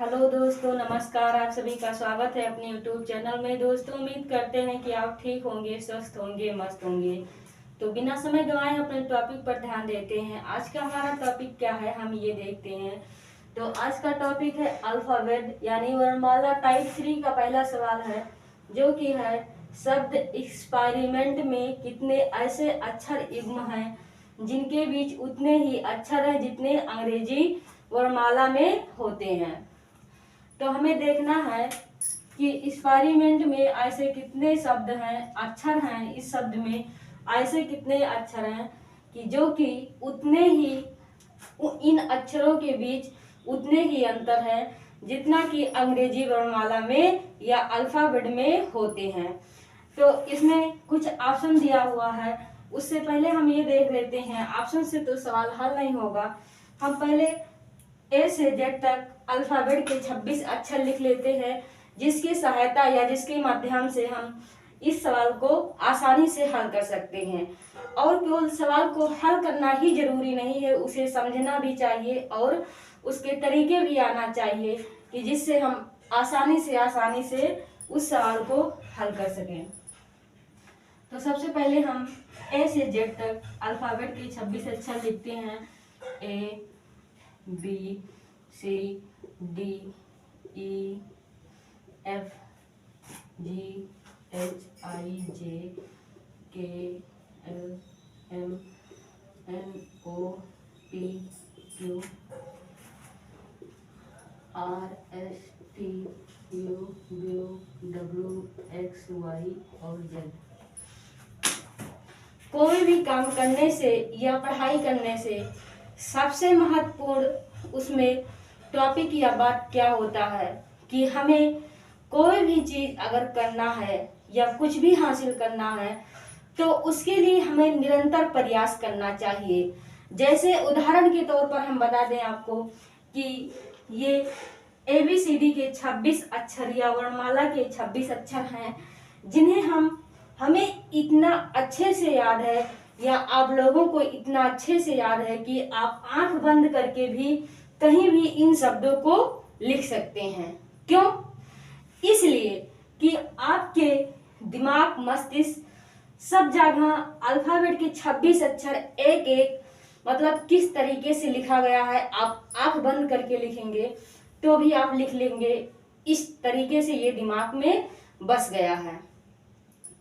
Hello दोस्तों, नमस्कार। आप सभी का स्वागत है अपने यूट्यूब चैनल में। दोस्तों, उम्मीद करते हैं कि आप ठीक होंगे, स्वस्थ होंगे, मस्त होंगे। तो बिना समय गंवाए अपने टॉपिक पर ध्यान देते हैं। आज का हमारा टॉपिक क्या है, हम ये देखते हैं। तो आज का टॉपिक है अल्फाबेट यानी वर्णमाला टाइप 3 का पहला सवाल है, जो कि है शब्द एक्सपेरिमेंट में कितने ऐसे अक्षर युग्म हैं जिनके बीच उतने ही अक्षर हैं जितने अंग्रेजी वर्णमाला में होते हैं। तो हमें देखना है कि एक्सपेरिमेंट में ऐसे कितने शब्द हैं, अक्षर हैं। इस शब्द में ऐसे कितने अक्षर हैं कि जो कि उतने ही इन अक्षरों के बीच उतने ही अंतर है जितना कि अंग्रेजी वर्णमाला में या अल्फाबेट में होते हैं। तो इसमें कुछ ऑप्शन दिया हुआ है। उससे पहले हम ये देख लेते हैं, ऑप्शन से तो सवाल हल नहीं होगा। हम पहले ए से जेड तक अल्फाबेट के 26 अक्षर लिख लेते हैं, जिसकी सहायता या जिसके माध्यम से हम इस सवाल को आसानी से हल कर सकते हैं। और केवल सवाल को हल करना ही जरूरी नहीं है, उसे समझना भी चाहिए और उसके तरीके भी आना चाहिए कि जिससे हम आसानी से उस सवाल को हल कर सकें। तो सबसे पहले हम ए से जेड तक अल्फाबेट के 26 अक्षर लिखते हैं। A, B, C, D, E, F, G, H, I, J, K, L, M, N, O, P, Q, R, S, T, U, V, W, X, Y और जेड। कोई भी काम करने से या पढ़ाई करने से सबसे महत्वपूर्ण उसमें टॉपिक या बात क्या होता है कि हमें कोई भी चीज अगर करना है या कुछ भी हासिल करना है तो उसके लिए हमें निरंतर प्रयास करना चाहिए। जैसे उदाहरण के तौर पर हम बता दें आपको कि ये ABCD के 26 अक्षर या वर्णमाला के 26 अक्षर हैं, जिन्हें हमें इतना अच्छे से याद है या आप लोगों को इतना अच्छे से याद है कि आप आंख बंद करके भी कहीं भी इन शब्दों को लिख सकते हैं। क्यों? इसलिए कि आपके दिमाग, मस्तिष्क सब जगह अल्फाबेट के 26 अक्षर एक एक मतलब किस तरीके से लिखा गया है, आप आंख बंद करके लिखेंगे तो भी आप लिख लेंगे। इस तरीके से ये दिमाग में बस गया है।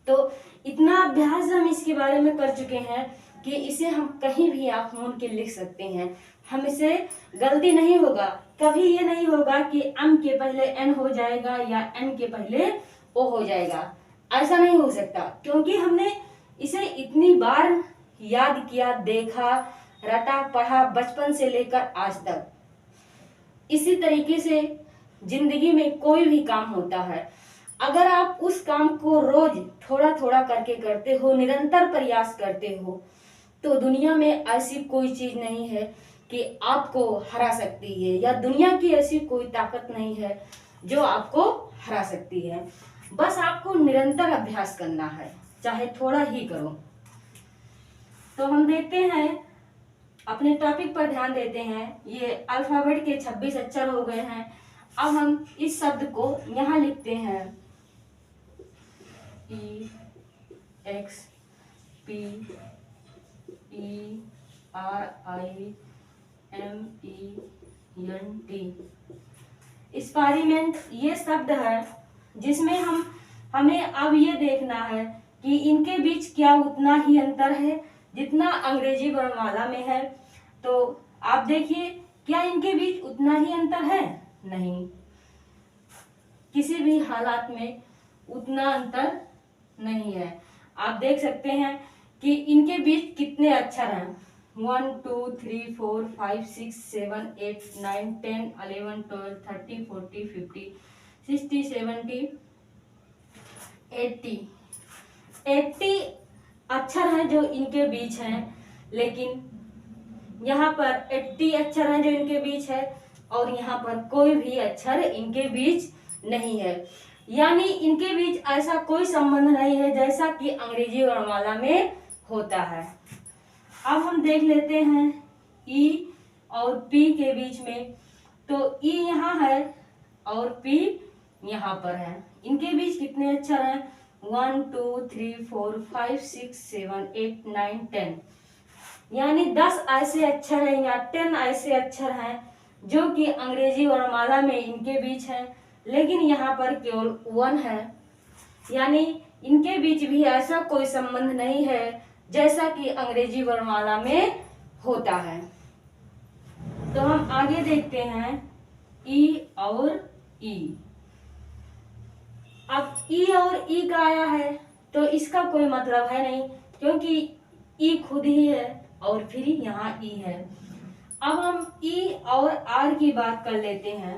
तो इतना अभ्यास हम इसके बारे में कर चुके हैं कि इसे हम कहीं भी आप मोड़ के लिख सकते हैं। हम इसे गलती नहीं होगा, कभी ये नहीं होगा कि एम के पहले एन हो जाएगा या एन के पहले ओ हो जाएगा। ऐसा नहीं हो सकता, क्योंकि हमने इसे इतनी बार याद किया, देखा, रटा, पढ़ा बचपन से लेकर आज तक। इसी तरीके से जिंदगी में कोई भी काम होता है, अगर आप उस काम को रोज थोड़ा थोड़ा करके करते हो, निरंतर प्रयास करते हो, तो दुनिया में ऐसी कोई चीज नहीं है कि आपको हरा सकती है, या दुनिया की ऐसी कोई ताकत नहीं है जो आपको हरा सकती है। बस आपको निरंतर अभ्यास करना है, चाहे थोड़ा ही करो। तो हम देखते हैं, अपने टॉपिक पर ध्यान देते हैं। ये अल्फाबेट के 26 अक्षर हो गए हैं। अब हम इस शब्द को यहाँ लिखते हैं। E, X, P, E, R, I, M, E, N, T। Experiment ये शब्द है जिसमें हमें अब ये देखना है कि इनके बीच क्या उतना ही अंतर है जितना अंग्रेजी वर्णमाला में है। तो आप देखिए, क्या इनके बीच उतना ही अंतर है? नहीं, किसी भी हालात में उतना अंतर नहीं है। आप देख सकते हैं कि इनके बीच कितने अक्षर हैं। 1 2 3 4 5 6 7 8 9 10 11 12 13 14 15 16 17 80 अक्षर हैं जो इनके बीच हैं। लेकिन यहाँ पर 80 अक्षर हैं जो इनके बीच है और यहाँ पर कोई भी अक्षर इनके बीच नहीं है। यानी इनके बीच ऐसा कोई संबंध नहीं है जैसा कि अंग्रेजी वर्णमाला में होता है। अब हम देख लेते हैं ई और पी के बीच में। तो ई यहाँ है और पी यहाँ पर है। इनके बीच कितने अक्षर हैं? 1 2 3 4 5 6 7 8 9 10, यानी 10 ऐसे अक्षर हैं या 10 ऐसे अक्षर हैं जो कि अंग्रेजी वर्णमाला में इनके बीच हैं, लेकिन यहाँ पर केवल 1 है, यानी इनके बीच भी ऐसा कोई संबंध नहीं है जैसा कि अंग्रेजी वर्णमाला में होता है। तो हम आगे देखते हैं ई और ई। अब ई और ई का आया है तो इसका कोई मतलब है नहीं, क्योंकि ई खुद ही है और फिर यहाँ ई है। अब हम ई और आर की बात कर लेते हैं।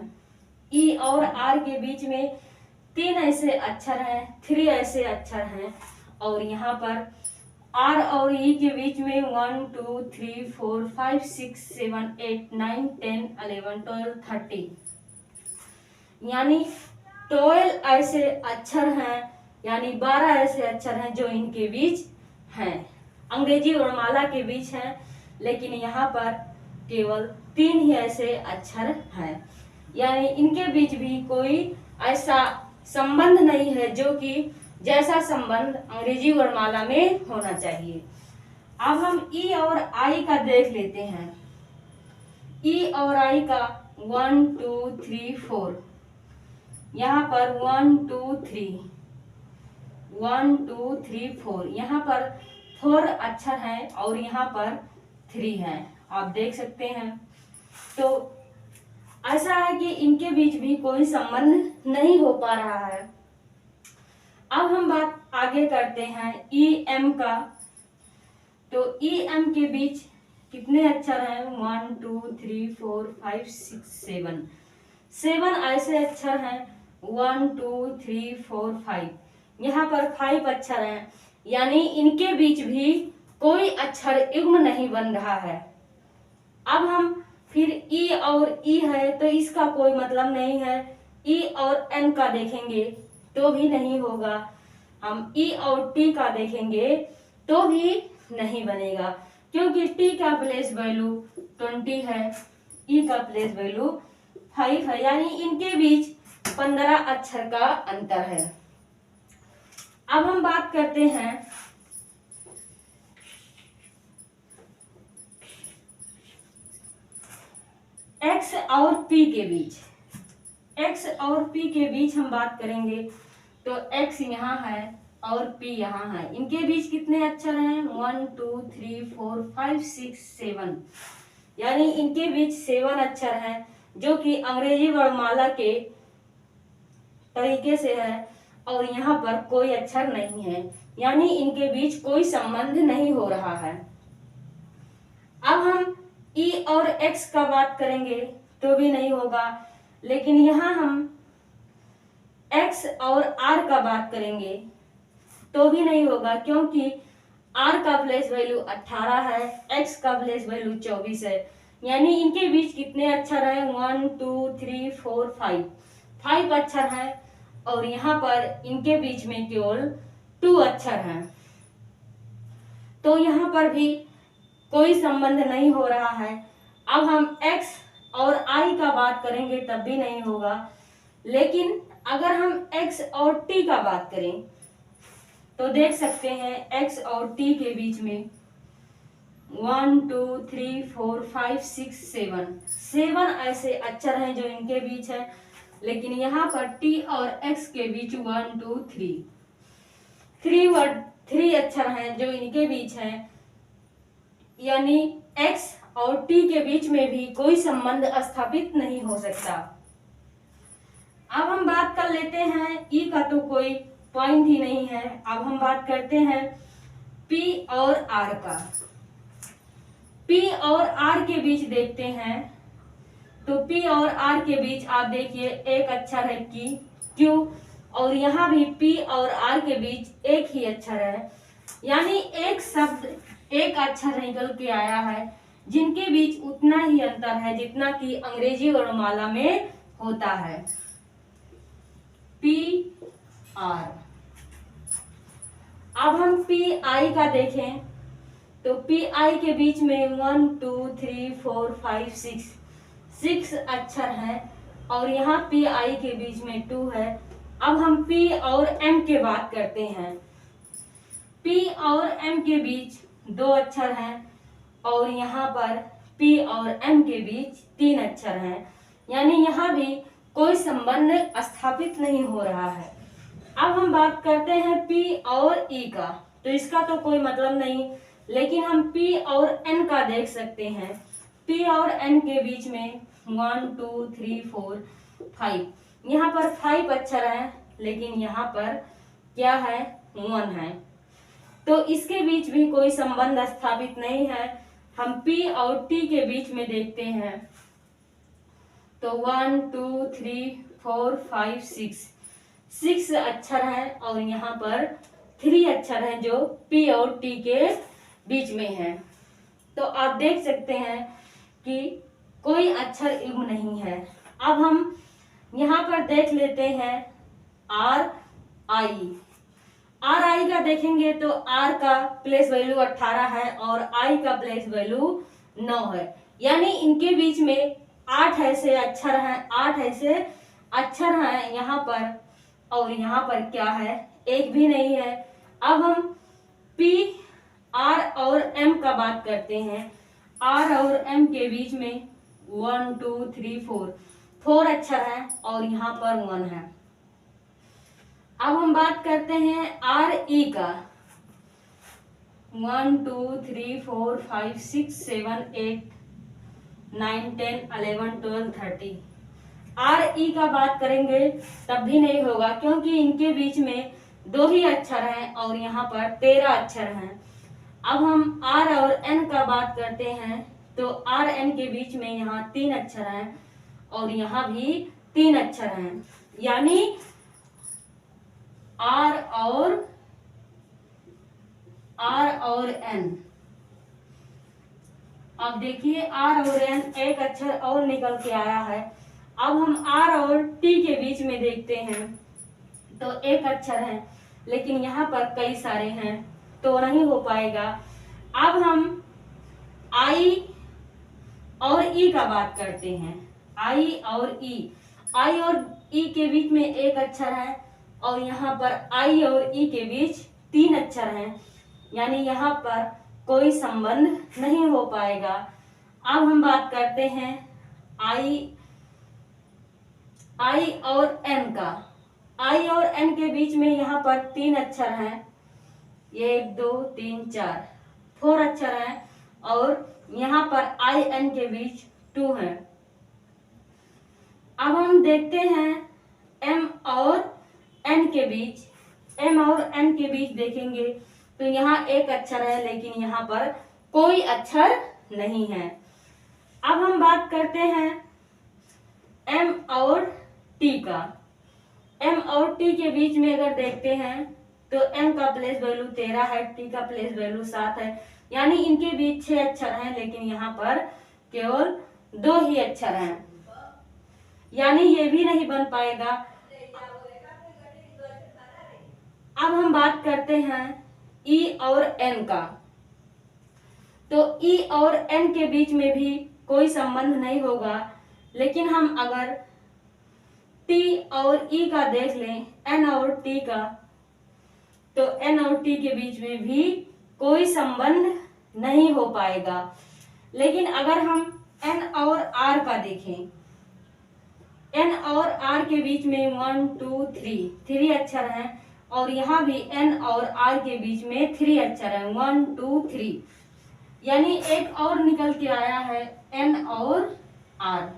ई और आर के बीच में 3 ऐसे अक्षर हैं, 3 ऐसे अक्षर हैं, और यहाँ पर आर और ई के बीच में 1 2 3 4 5 6 7 8 9 10 11 12 13, यानी 12 ऐसे अक्षर हैं, यानी 12 ऐसे अक्षर हैं जो इनके बीच हैं, अंग्रेजी वर्णमाला के बीच हैं, लेकिन यहाँ पर केवल 3 ही ऐसे अक्षर हैं, यानी इनके बीच भी कोई ऐसा संबंध नहीं है जो कि जैसा संबंध अंग्रेजी वर्णमाला में होना चाहिए। अब हम ई और आई का देख लेते हैं। ई और आई का 1 2 3 4, यहाँ पर 1 2 3 1 2 3 4, यहाँ पर 4 अक्षर हैं और यहाँ पर 3 हैं, आप देख सकते हैं। तो ऐसा है कि इनके बीच भी कोई संबंध नहीं हो पा रहा है। अब हम बात आगे करते हैं ई एम का। तो ई एम के बीच कितने अक्षर हैं? 1 2 3 4 5 6 7, 7 ऐसे अक्षर हैं, 1 2 3 4 5, यहाँ पर 5 अक्षर हैं, यानी इनके बीच भी कोई अक्षर युग्म नहीं बन रहा है। अब हम फिर ई और ई है तो इसका कोई मतलब नहीं है। ई और एन का देखेंगे तो भी नहीं होगा। हम ई और टी का देखेंगे तो भी नहीं बनेगा, क्योंकि टी का प्लेस वैल्यू 20 है, ई का प्लेस वैल्यू 5 है, यानी इनके बीच 15 अक्षर का अंतर है। अब हम बात करते हैं एक्स और पी के बीच। एक्स और पी के बीच हम बात करेंगे तो एक्स यहाँ है और पी यहाँ है। इनके बीच कितने अक्षर हैं? 1 2 3 4 5 6 7, यानी इनके बीच 7 अक्षर हैं जो कि अंग्रेजी वर्णमाला के तरीके से है, और यहाँ पर कोई अक्षर नहीं है, यानी इनके बीच कोई संबंध नहीं हो रहा है। अब हम ई और एक्स का बात करेंगे तो भी नहीं होगा, लेकिन यहाँ हम एक्स और आर का बात करेंगे तो भी नहीं होगा, क्योंकि आर का प्लेस वैल्यू 18 है, एक्स का प्लेस वैल्यू 24 है, यानी इनके बीच कितने अक्षर हैं? 1 2 3 4 5, 5 अक्षर हैं, और यहाँ पर इनके बीच में केवल 2 अक्षर हैं। तो यहाँ पर भी कोई संबंध नहीं हो रहा है। अब हम x और i का बात करेंगे तब भी नहीं होगा, लेकिन अगर हम x और t का बात करें तो देख सकते हैं x और t के बीच में 1 2 3 4 5 6 7, 7 ऐसे अक्षर हैं जो इनके बीच है, लेकिन यहाँ पर t और x के बीच 1 2 3 अक्षर हैं जो इनके बीच हैं, यानी x और t के बीच में भी कोई संबंध स्थापित नहीं हो सकता। अब हम बात कर लेते हैं ई का, तो कोई पॉइंट ही नहीं है। अब हम बात करते हैं p और r का। p और r के बीच देखते हैं तो p और r के बीच आप देखिए एक अक्षर है की q, और यहाँ भी p और r के बीच एक ही अक्षर है, यानी एक शब्द एक अक्षर निकल के आया है, जिनके बीच उतना ही अंतर है जितना कि अंग्रेजी वर्णमाला में होता है। P R. अब हम पी आई का देखें तो पी आई के बीच में 1 2 3 4 5 6 अक्षर हैं, और यहाँ पी आई के बीच में 2 है। अब हम पी और एम के बात करते हैं। पी और एम के बीच 2 अक्षर हैं और यहाँ पर पी और एम के बीच 3 अक्षर हैं, यानी यहाँ भी कोई संबंध स्थापित नहीं हो रहा है। अब हम बात करते हैं पी और ई का, तो इसका तो कोई मतलब नहीं, लेकिन हम पी और एन का देख सकते हैं। पी और एन के बीच में 1 2 3 4 5, यहाँ पर 5 अक्षर हैं, लेकिन यहाँ पर क्या है, 1 है, तो इसके बीच भी कोई संबंध स्थापित नहीं है। हम पी और टी के बीच में देखते हैं, तो 1 2 3 4 5 6 अक्षर हैं और यहाँ पर 3 अक्षर हैं जो पी और टी के बीच में है। तो आप देख सकते हैं कि कोई अक्षर युग्म नहीं है। अब हम यहाँ पर देख लेते हैं आर आई का देखेंगे तो आर का प्लेस वैल्यू 18 है और आई का प्लेस वैल्यू 9 है, यानी इनके बीच में 8 ऐसे अक्षर हैं, 8 ऐसे अक्षर हैं यहाँ पर, और यहाँ पर क्या है, एक भी नहीं है। अब हम पी आर और एम का बात करते हैं। आर और एम के बीच में 1 2 3 4 अक्षर हैं और यहाँ पर 1 है। अब हम बात करते हैं आर ई का। 1 2 3 4 5 6 7 8 9 10 11 12 13। आर ई का बात करेंगे तब भी नहीं होगा, क्योंकि इनके बीच में 2 ही अक्षर हैं और यहाँ पर 13 अक्षर हैं। अब हम आर और एन का बात करते हैं, तो आर एन के बीच में यहाँ 3 अक्षर हैं और यहाँ भी 3 अक्षर हैं, यानी आर और एन। अब देखिए आर और एन एक अक्षर और निकल के आया है। अब हम आर और टी के बीच में देखते हैं, तो एक अक्षर है, लेकिन यहाँ पर कई सारे हैं तो नहीं हो पाएगा। अब हम आई और ई का बात करते हैं। आई और ई के बीच में एक अक्षर है और यहाँ पर आई और ई के बीच 3 अक्षर हैं, यानी यहाँ पर कोई संबंध नहीं हो पाएगा। अब हम बात करते हैं आई और एन का। आई और एन के बीच में यहाँ पर 3 अक्षर हैं, 1 2 3 4 अक्षर हैं और यहाँ पर आई एन के बीच 2 है। अब हम देखते हैं एम और एन के बीच देखेंगे तो यहाँ एक अक्षर है, लेकिन यहाँ पर कोई अक्षर नहीं है। अब हम बात करते हैं एम और टी का। एम और टी के बीच में अगर देखते हैं तो एम का प्लेस वैल्यू 13 है, टी का प्लेस वैल्यू 7 है, यानी इनके बीच 6 अक्षर हैं, लेकिन यहाँ पर केवल 2 ही अक्षर हैं, यानी ये भी नहीं बन पाएगा। अब हम बात करते हैं ई और एन का, तो ई और एन के बीच में भी कोई संबंध नहीं होगा, लेकिन हम अगर टी और ई का देख लें, एन और टी का, तो एन और टी के बीच में भी कोई संबंध नहीं हो पाएगा। लेकिन अगर हम एन और आर का देखें, एन और आर के बीच में 1 2 3 अक्षर हैं और यहाँ भी एन और आर के बीच में 3 अक्षर हैं, 1 2 3, यानी एक और निकल के आया है एन और आर।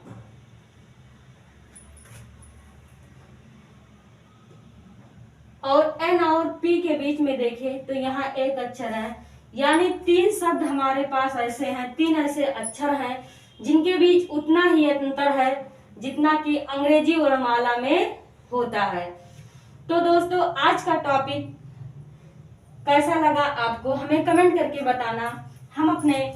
और एन और पी के बीच में देखें तो यहाँ एक अक्षर है, यानी 3 शब्द हमारे पास ऐसे हैं, 3 ऐसे अक्षर हैं जिनके बीच उतना ही अंतर है जितना कि अंग्रेजी वर्णमाला में होता है। तो दोस्तों आज का टॉपिक कैसा लगा आपको हमें कमेंट करके बताना। हम अपने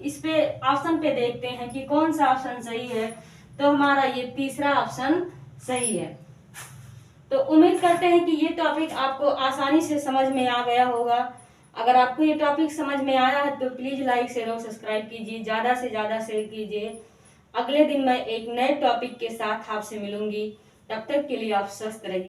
इस पे ऑप्शन पे देखते हैं कि कौन सा ऑप्शन सही है, तो हमारा ये तीसरा ऑप्शन सही है। तो उम्मीद करते हैं कि ये टॉपिक आपको आसानी से समझ में आ गया होगा। अगर आपको ये टॉपिक समझ में आया है तो प्लीज लाइक शेयर और सब्सक्राइब कीजिए, ज्यादा से ज्यादा शेयर कीजिए अगले दिन मैं एक नए टॉपिक के साथ आपसे मिलूंगी। तब तक के लिए आप स्वस्थ रहिए।